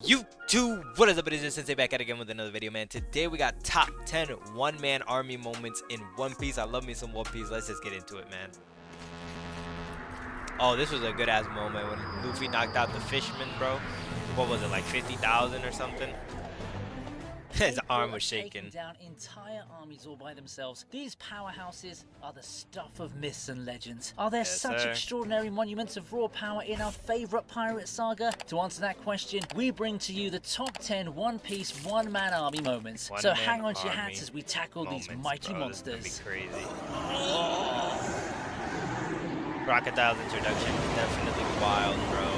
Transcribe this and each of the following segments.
YouTube, what is up? It is your Sensei back at again with another video, man. Today we got top 10 one-man army moments in One Piece. I love me some One Piece. Let's just get into it, man. Oh, this was a good ass moment when Luffy knocked out the fisherman, bro. What was it, like 50,000 or something? His arm was shaking. Down entire armies all by themselves. These powerhouses are the stuff of myths and legends. Are there such extraordinary monuments of raw power in our favorite pirate saga? To answer that question, we bring to you the top 10 One Piece one-man army moments. So hang on to your hats as we tackle these mighty monsters. This is gonna be crazy. Crocodile's introduction is definitely wild, bro.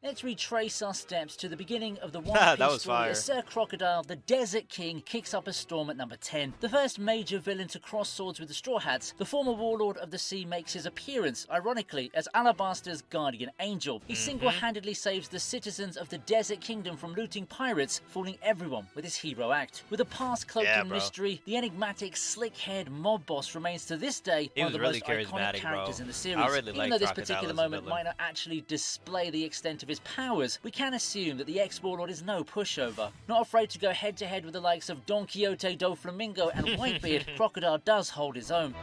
Let's retrace our steps to the beginning of the One Piece story as Sir Crocodile, the Desert King, kicks up a storm at number 10. The first major villain to cross swords with the Straw Hats, the former warlord of the sea makes his appearance, ironically, as Alabaster's guardian angel. He single-handedly saves the citizens of the Desert Kingdom from looting pirates, fooling everyone with his hero act. With a past cloaked in mystery, the enigmatic, slick-haired mob boss remains to this day one of the most iconic characters in the series. Even though this particular moment might not actually display the extent of his powers, we can assume that the ex-warlord is no pushover. Not afraid to go head-to-head with the likes of Don Quixote, Doflamingo, and Whitebeard, Crocodile does hold his own.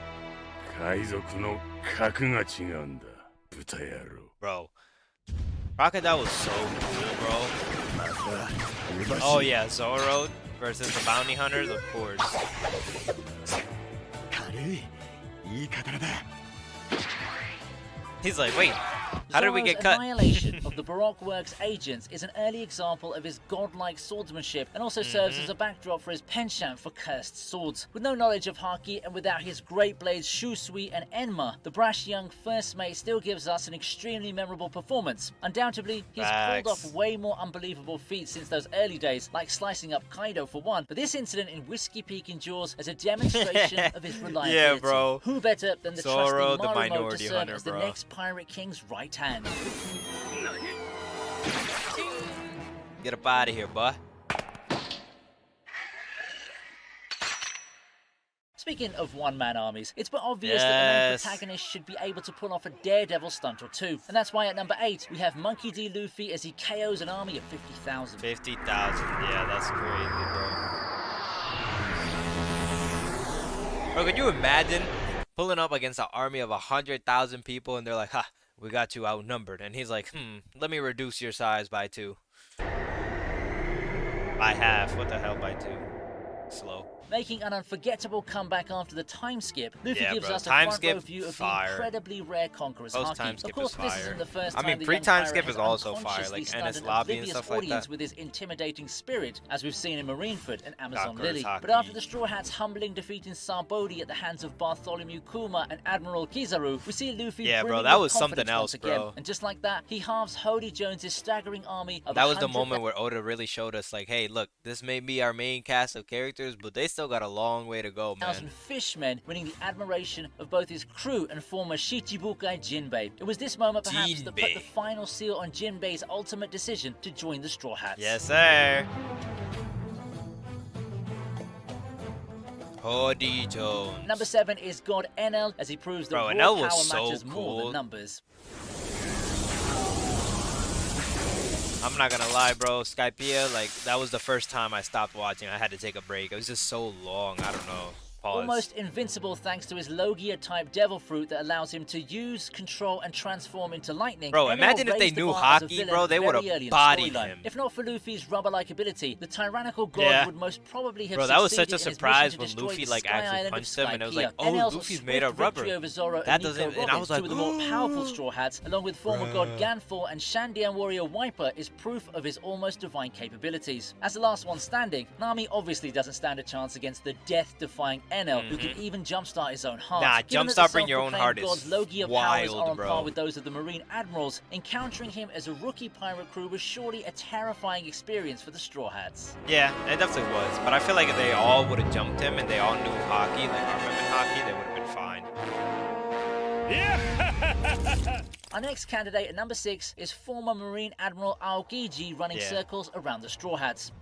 Bro, Crocodile was so cool, bro. Oh yeah, Zoro versus the bounty hunters, of course. He's like, wait, how did we get cut? Annihilation of the Baroque Works agents is an early example of his godlike swordsmanship and also serves as a backdrop for his penchant for cursed swords. With no knowledge of Haki and without his great blades Shusui and Enma, the brash young first mate still gives us an extremely memorable performance. Undoubtedly, he's pulled off way more unbelievable feats since those early days, like slicing up Kaido for one, but this incident in Whiskey Peak endures as a demonstration of his reliability. Yeah, bro. Who better than the Zoro, trusting the Marumo minority to serve hunter, as the bro. next Pirate King's right hand? Get up out of here, boy. Speaking of one-man armies, it's but obvious that the main protagonist should be able to pull off a daredevil stunt or two. And that's why at number 8, we have Monkey D. Luffy as he KOs an army of 50,000. 50,000, yeah, that's crazy, bro. Bro, can you imagine pulling up against an army of 100,000 people and they're like, ha, we got you outnumbered. And he's like, let me reduce your size by 2. By half. What the hell by 2? Slow. Making an unforgettable comeback after the time skip, Luffy gives us a front row view of the incredibly rare conqueror's Haki. Of course, this isn't the first time pre-time skip is also fire, like Enies Lobby and stuff like that. With his intimidating spirit, as we've seen in Marineford and Amazon Lily. But after the Straw Hats' humbling defeat in Sarbodi at the hands of Bartholomew Kuma and Admiral Kizaru, we see Luffy that was something else, bro. And just like that, he halves Hody Jones' staggering army of That was the moment where Oda really showed us, like, hey, look, this may be our main cast of characters, but they still got a long way to go, man. 1,000 fishmen, winning the admiration of both his crew and former Shichibukai Jinbei. It was this moment perhaps that put the final seal on Jinbei's ultimate decision to join the Straw Hats. Yes, sir. Hody Jones. Number 7 is God Enel, as he proves that raw power matters more than numbers. I'm not gonna lie, bro. Skypiea, like, that was the first time I stopped watching. I had to take a break. It was just so long. I don't know. Pause. Almost invincible thanks to his Logia-type devil fruit that allows him to use, control, and transform into lightning. Bro, imagine if they knew Haki, bro. They would have bodied him. If not for Luffy's rubber-like ability, the tyrannical god would most probably have Bro, that was such a surprise when Luffy, like, actually punched him, and it was like, oh, Luffy's made of rubber. That doesn't, and I was like, two of the more powerful Straw Hats, along with former god Ganfor and Shandian warrior Wiper, is proof of his almost divine capabilities. As the last one standing, Nami obviously doesn't stand a chance against the death-defying Enel, who can even jumpstart his own heart. Nah, jumpstarting your own heart is Logia wild, powers are on bro. par with those of the Marine Admirals. Encountering him as a rookie pirate crew was surely a terrifying experience for the Straw Hats. Yeah, it definitely was. But I feel like if they all would have jumped him and they all knew Haki, like armament Haki, they would have been fine. Yeah. Our next candidate at number 6 is former Marine Admiral Aokiji running circles around the Straw Hats.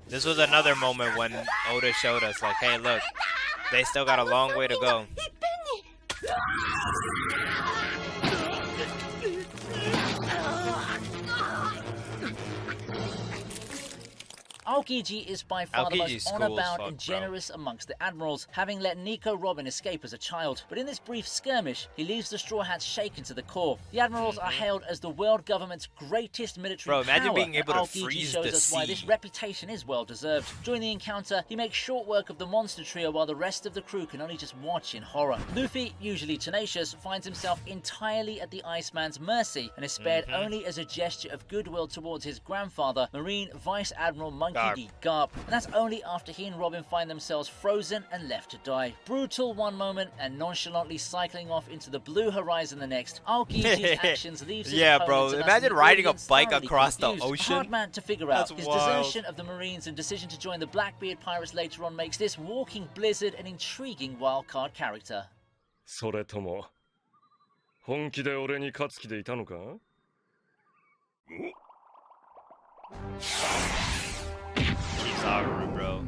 This was another moment when Oda showed us, like, hey, look, they still got a long way to go. Aokiji is by far the Aokiji's most cool as honor-bound fuck, and generous amongst the admirals, having let Nico Robin escape as a child. But in this brief skirmish, he leaves the Straw Hats shaken to the core. The admirals are hailed as the world government's greatest military power. Imagine being able to Aokiji freeze shows the us why sea. this reputation is well deserved. During the encounter, he makes short work of the monster trio while the rest of the crew can only just watch in horror. Luffy, usually tenacious, finds himself entirely at the Iceman's mercy and is spared only as a gesture of goodwill towards his grandfather, Marine Vice Admiral Monkey D. Garp. And that's only after he and Robin find themselves frozen and left to die. Brutal one moment and nonchalantly cycling off into the blue horizon the next. Aokiji's actions leaves his opponents and imagine us, riding a audience, bike thoroughly across the confused. ocean. Hard man to figure out. That's His wild. desertion of the Marines and decision to join the Blackbeard Pirates later on makes this walking blizzard an intriguing wildcard character. それとも本気で俺に勝つ気でいたのか? Kizaru, bro.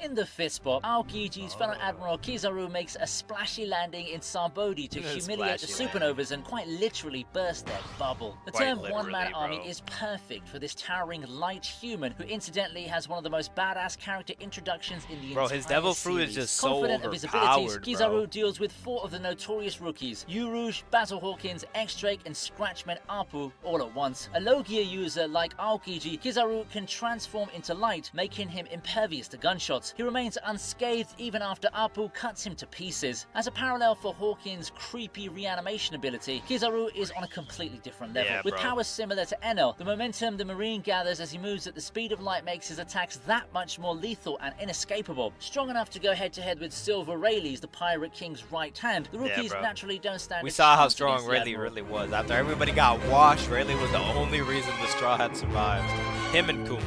In the fifth spot, Aokiji's fellow Admiral Kizaru makes a splashy landing in Sarbodi to humiliate the supernovas and quite literally burst their bubble. The Quite term literally, one-man army bro. is perfect for this towering light human who incidentally has one of the most badass character introductions in the Bro, entire his devil fruit is series. just so Confident of his abilities, overpowered, Kizaru bro. deals with 4 of the notorious rookies, Urouge, Basil Hawkins, X-Drake and Scratchman Apu all at once. A Logia user like Aokiji, Kizaru can transform into light, making him impervious to gunshots. He remains unscathed even after Apu cuts him to pieces. As a parallel for Hawkins' creepy reanimation ability, Kizaru is on a completely different level. Yeah, With bro. powers similar to Enel, the momentum the Marine gathers as he moves at the speed of light makes his attacks that much more lethal and inescapable. Strong enough to go head-to-head with Silver Rayleigh, the Pirate King's right hand, the rookies bro. naturally don't stand We a saw how chance strong against the Rayleigh Admiral. really was. After everybody got washed, Rayleigh was the only reason the Straw Hat survived. Him and Kuma.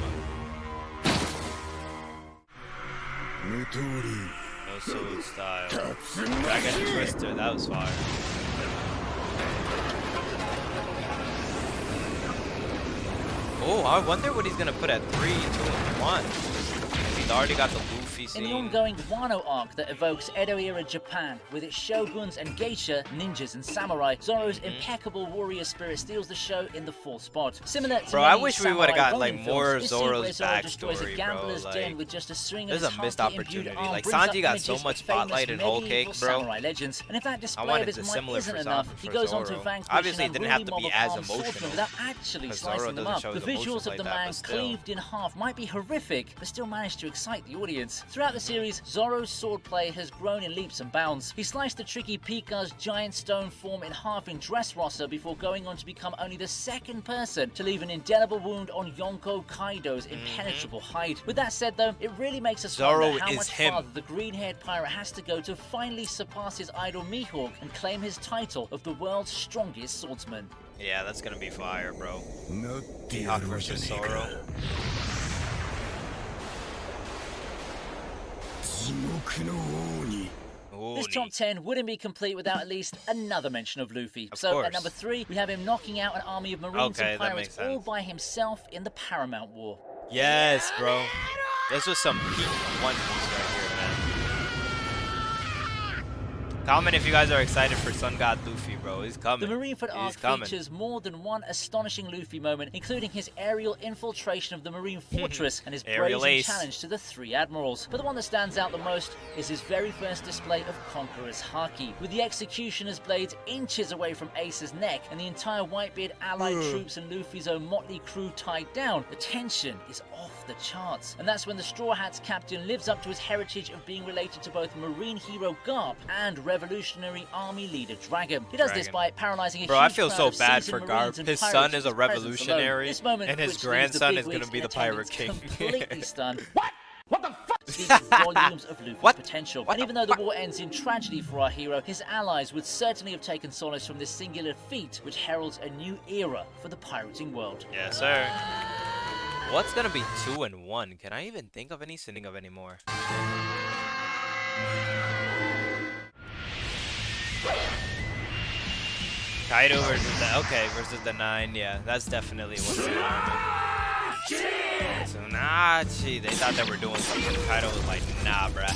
No sword style. Dragon Twister, that was fire. Oh, I wonder what he's gonna put at 3, 2, and 1. He's already got the Luffy scene. In the ongoing Wano arc that evokes Edo-era Japan, with its shoguns and geisha, ninjas and samurai, Zoro's impeccable warrior spirit steals the show in the 4th spot. Similar to Bro, I many wish we would've samurai got, like, Ronin more films, this scene where Zoro's Zoro destroys a backstory, gambler's bro, den like, with just a string of there's his a missed Haki-imbued opportunity. arm Like, brings up Sanji got so images much of famous spotlight in Whole medieval Cake, bro. samurai legends. And if that display of his wanted might similar isn't for enough, he for goes on to Zoro. vanquish Obviously, an it didn't have to unruly be mob of as armed swordsmen emotional, without actually 'cause Zoro slicing them doesn't up. show The his emotions visuals of like the that, man but still. cleaved in half might be horrific, but still managed to excite the audience. Throughout the series, Zoro's swordplay has grown in leaps and bounds. He sliced the tricky Pika's giant stone form in half in Dressrosa before going on to become only the 2nd person to leave an indelible wound on Yonko Kaido's impenetrable hide. With that said though, it really makes us Zoro wonder how is much him. farther the green-haired pirate has to go to finally surpass his idol Mihawk and claim his title of the world's strongest swordsman. Yeah, that's gonna be fire, bro. Mihawk versus Zoro. This top 10 wouldn't be complete without at least another mention of Luffy. Of So course. at number 3, we have him knocking out an army of Marines Okay, and that pirates makes all sense. by himself in the Paramount War. Yes, bro. This was some peak One Piece right here, man. Comment if you guys are excited for Sun God Luffy, bro. He's coming. The Marineford arc He's coming. features more than one astonishing Luffy moment, including his aerial infiltration of the Marine fortress and his Aerial brazen ace. challenge to the 3 admirals. But the one that stands out the most is his very first display of Conqueror's Haki, with the Executioner's blades inches away from Ace's neck and the entire Whitebeard allied troops and Luffy's own motley crew tied down. The tension is off the charts, and that's when the Straw Hats captain lives up to his heritage of being related to both Marine hero Garp and Revolutionary Army leader Dragon. He does this by paralyzing a Bro, I huge feel crowd so of bad seasoned for Marines Garp. and His pirates son with is a his presence revolutionary, alone. This moment and his which leaves the grandson is bigwigs gonna be in the Pirate attendance King. completely stunned. What the fuck? Speaks volumes of Luffy's potential. And even though the war ends in tragedy for our hero, his allies would certainly have taken solace from this singular feat, which heralds a new era for the pirating world. Yes, sir. What's gonna be 2 and 1? Can I even think of anymore? Kaido versus the 9. Yeah, that's definitely what's going on. Tsunachi. They thought they were doing something. Kaido was like, nah, bruh.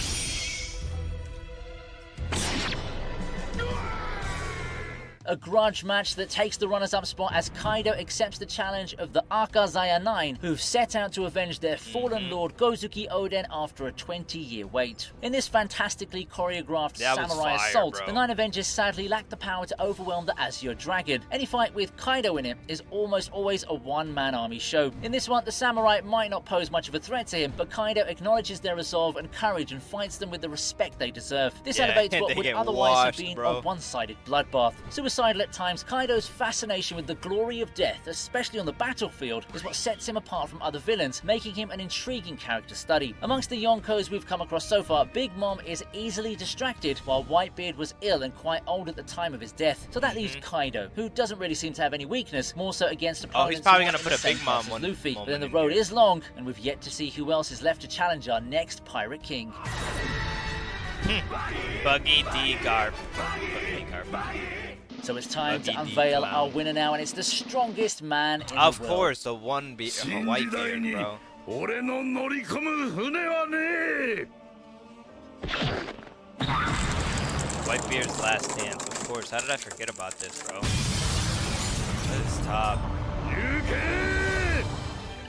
A grudge match that takes the runners-up spot as Kaido accepts the challenge of the Akazaya 9, who've set out to avenge their fallen lord Gozuki Oden after a 20-year wait. In this fantastically choreographed samurai assault, the 9 Avengers sadly lack the power to overwhelm the Azure Dragon. Any fight with Kaido in it is almost always a one-man army show. In this one, the samurai might not pose much of a threat to him, but Kaido acknowledges their resolve and courage and fights them with the respect they deserve. This elevates what would otherwise have been a one-sided bloodbath. Suicidal at times, Kaido's fascination with the glory of death, especially on the battlefield, is what sets him apart from other villains, making him an intriguing character study. Amongst the Yonkos we've come across so far, Big Mom is easily distracted, while Whitebeard was ill and quite old at the time of his death. So that leaves Kaido, who doesn't really seem to have any weakness, more so against opponents. He's probably gonna put a Big Mom on Luffy. But then the road is long, and we've yet to see who else is left to challenge our next Pirate King. Buggy D Garp. So it's time to unveil our winner now, and it's the strongest man in the world. Of course, the Whitebeard, bro. Whitebeard's last dance, of course. How did I forget about this, bro? This top.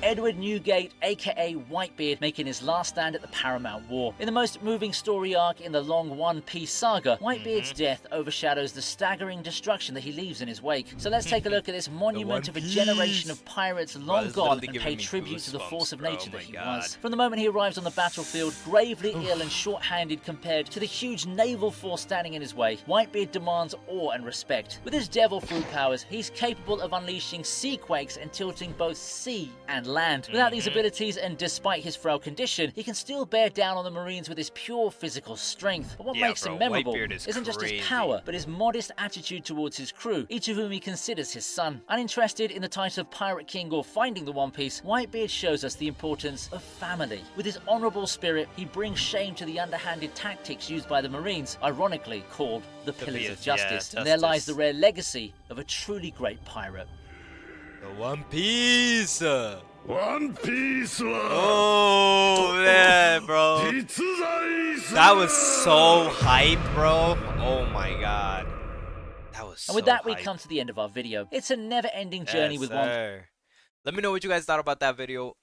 Edward Newgate, aka Whitebeard, making his last stand at the Paramount War. In the most moving story arc in the long One Piece saga, Whitebeard's death overshadows the staggering destruction that he leaves in his wake. So let's take a look at this monument of a generation of pirates long gone and pay tribute to the force of nature that he was. From the moment he arrives on the battlefield, gravely ill and short-handed compared to the huge naval force standing in his way, Whitebeard demands awe and respect. With his devil fruit powers, he's capable of unleashing sea quakes and tilting both sea and land. Without these abilities, and despite his frail condition, he can still bear down on the Marines with his pure physical strength. But what makes him memorable isn't just his power, but his modest attitude towards his crew, each of whom he considers his son. Uninterested in the title of Pirate King or finding the One Piece, Whitebeard shows us the importance of family. With his honorable spirit, he brings shame to the underhanded tactics used by the Marines, ironically called the Pillars of Justice. And there lies the rare legacy of a truly great pirate. The One Piece! One Piece! Oh man, bro. That was so hype, bro. Oh my god. That was so And with that, we hype. come to the end of our video. It's a never-ending journey with One. Let me know what you guys thought about that video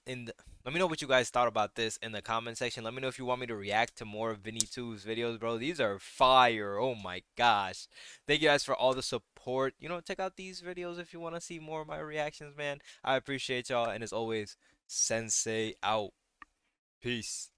let me know what you guys thought about this in the comment section. Let me know if you want me to react to more of Vinny2's videos, bro. These are fire. Oh my gosh. Thank you guys for all the support. You know, check out these videos if you want to see more of my reactions, man. I appreciate y'all. And as always, Sensei out. Peace.